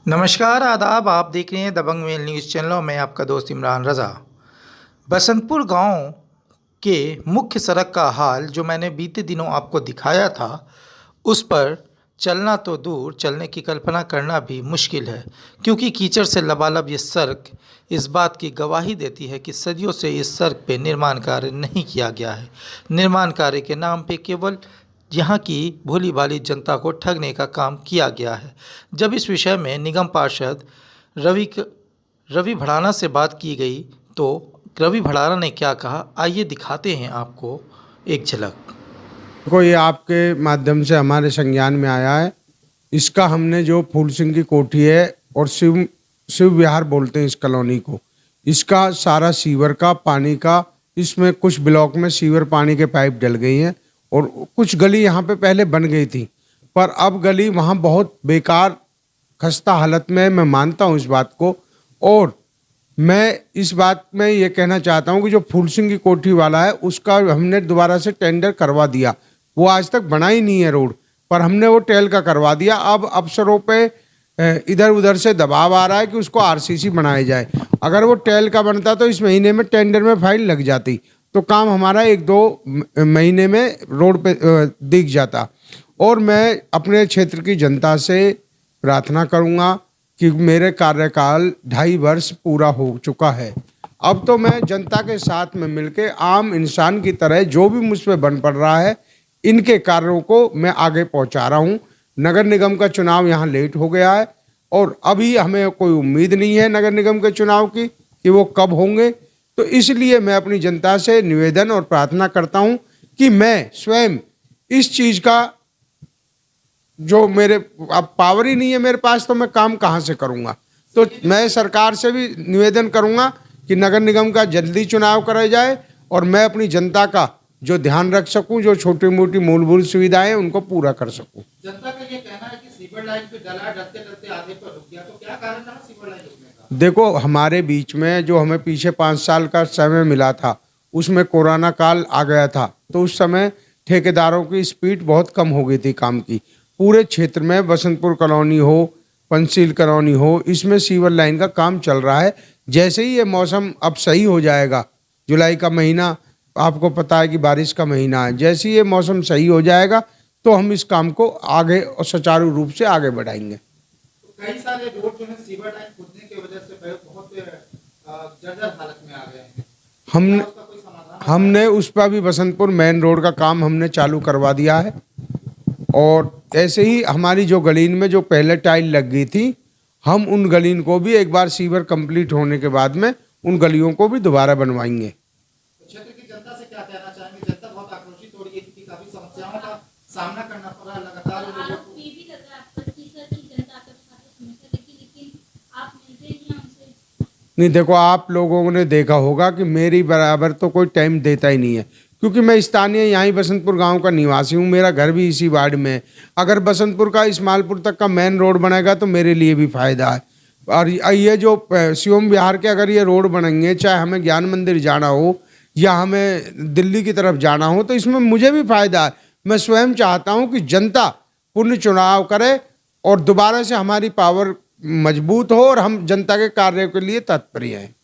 नमस्कार, आदाब। आप देख रहे हैं दबंग मेल न्यूज़ चैनल और मैं आपका दोस्त इमरान रज़ा। बसंतपुर गांव के मुख्य सड़क का हाल जो मैंने बीते दिनों आपको दिखाया था, उस पर चलना तो दूर, चलने की कल्पना करना भी मुश्किल है, क्योंकि कीचड़ से लबालब ये सड़क इस बात की गवाही देती है कि सदियों से इस सड़क पे निर्माण कार्य नहीं किया गया है। निर्माण कार्य के नाम पे केवल यहाँ की भोली भाली जनता को ठगने का काम किया गया है। जब इस विषय में निगम पार्षद रवि भड़ाना से बात की गई तो रवि भड़ाना ने क्या कहा, आइए दिखाते हैं आपको एक झलक। देखो, ये आपके माध्यम से हमारे संज्ञान में आया है। इसका हमने जो फूल सिंह की कोठी है और शिव विहार बोलते हैं इस कॉलोनी को, इसका सारा सीवर का पानी का, इसमें कुछ ब्लॉक में सीवर पानी के पाइप डल गई हैं और कुछ गली यहाँ पे पहले बन गई थी, पर अब गली वहाँ बहुत बेकार खस्ता हालत में है। मैं मानता हूँ इस बात को, और मैं इस बात में ये कहना चाहता हूँ कि जो फूल सिंह की कोठी वाला है उसका हमने दोबारा से टेंडर करवा दिया। वो आज तक बना ही नहीं है रोड, पर हमने वो टेल का करवा दिया। अब अफसरों पे इधर उधर से दबाव आ रहा है कि उसको आरसीसी बनाया जाए। अगर वो टेल का बनता तो इस महीने में टेंडर में फाइल लग जाती, तो काम हमारा 1-2 महीने में रोड पे दिख जाता। और मैं अपने क्षेत्र की जनता से प्रार्थना करूंगा कि मेरे कार्यकाल 2.5 वर्ष पूरा हो चुका है। अब तो मैं जनता के साथ में मिलके आम इंसान की तरह जो भी मुझ पर बन पड़ रहा है, इनके कार्यों को मैं आगे पहुंचा रहा हूं। नगर निगम का चुनाव यहाँ लेट हो गया है और अभी हमें कोई उम्मीद नहीं है नगर निगम के चुनाव की कि वो कब होंगे। तो इसलिए मैं अपनी जनता से निवेदन और प्रार्थना करता हूं कि मैं स्वयं इस चीज़ का, जो मेरे अब पावर ही नहीं है मेरे पास, तो मैं काम कहाँ से करूँगा। तो मैं सरकार से भी निवेदन करूँगा कि नगर निगम का जल्दी चुनाव कराया जाए और मैं अपनी जनता का जो ध्यान रख सकूं, जो छोटी मोटी मूलभूत सुविधाएं उनको पूरा कर सकूं। जनता का ये कहना है कि सीवर लाइन पे डला, डलते डलते आधे पर रुक गया, तो क्या कारण रहा सीवर लाइन रुकने का? देखो, हमारे बीच में जो हमें पीछे 5 साल का समय मिला था, उसमें कोरोना काल आ गया था, तो उस समय ठेकेदारों की स्पीड बहुत कम हो गई थी काम की। पूरे क्षेत्र में बसंतपुर कॉलोनी हो, पंचशील कॉलोनी हो, इसमें सीवर लाइन का काम चल रहा है। जैसे ही ये मौसम अब सही हो जाएगा, जुलाई का महीना आपको पता है कि बारिश का महीना है, जैसे ही ये मौसम सही हो जाएगा तो हम इस काम को आगे और सुचारू रूप से आगे बढ़ाएंगे। तो कई सारे रोड जो है सीवर लाइन खुदने की वजह से बहुत जर्जर हालत में आ गए हैं। हमने उस पर भी बसंतपुर मेन रोड का काम हमने चालू करवा दिया है, और ऐसे ही हमारी जो गलीन में जो पहले टाइल लग गई थी, हम उन गलीन को भी एक बार सीवर कंप्लीट होने के बाद में उन गलियों को भी दोबारा बनवाएंगे। क्षेत्र की जनता से क्या कहना चाहेंगे? जनता बहुत आक्रोशित हो रही है क्योंकि काफी समस्याओं का सामना करना पड़ रहा है लगातार लोगों को। नहीं, देखो, आप लोगों ने देखा होगा कि मेरी बराबर तो कोई टाइम देता ही नहीं है, क्योंकि मैं स्थानीय यहाँ बसंतपुर गांव का निवासी हूँ, मेरा घर भी इसी वार्ड में है। अगर बसंतपुर का इस्माइलपुर तक का मेन रोड बनेगा तो मेरे लिए भी फायदा है। और ये जो शिवम विहार के अगर ये रोड बनेंगे, चाहे हमें ज्ञान मंदिर जाना हो या हमें दिल्ली की तरफ जाना हो, तो इसमें मुझे भी फायदा है। मैं स्वयं चाहता हूँ कि जनता पुनः चुनाव करे और दोबारा से हमारी पावर मजबूत हो और हम जनता के कार्य के लिए तत्पर हैं।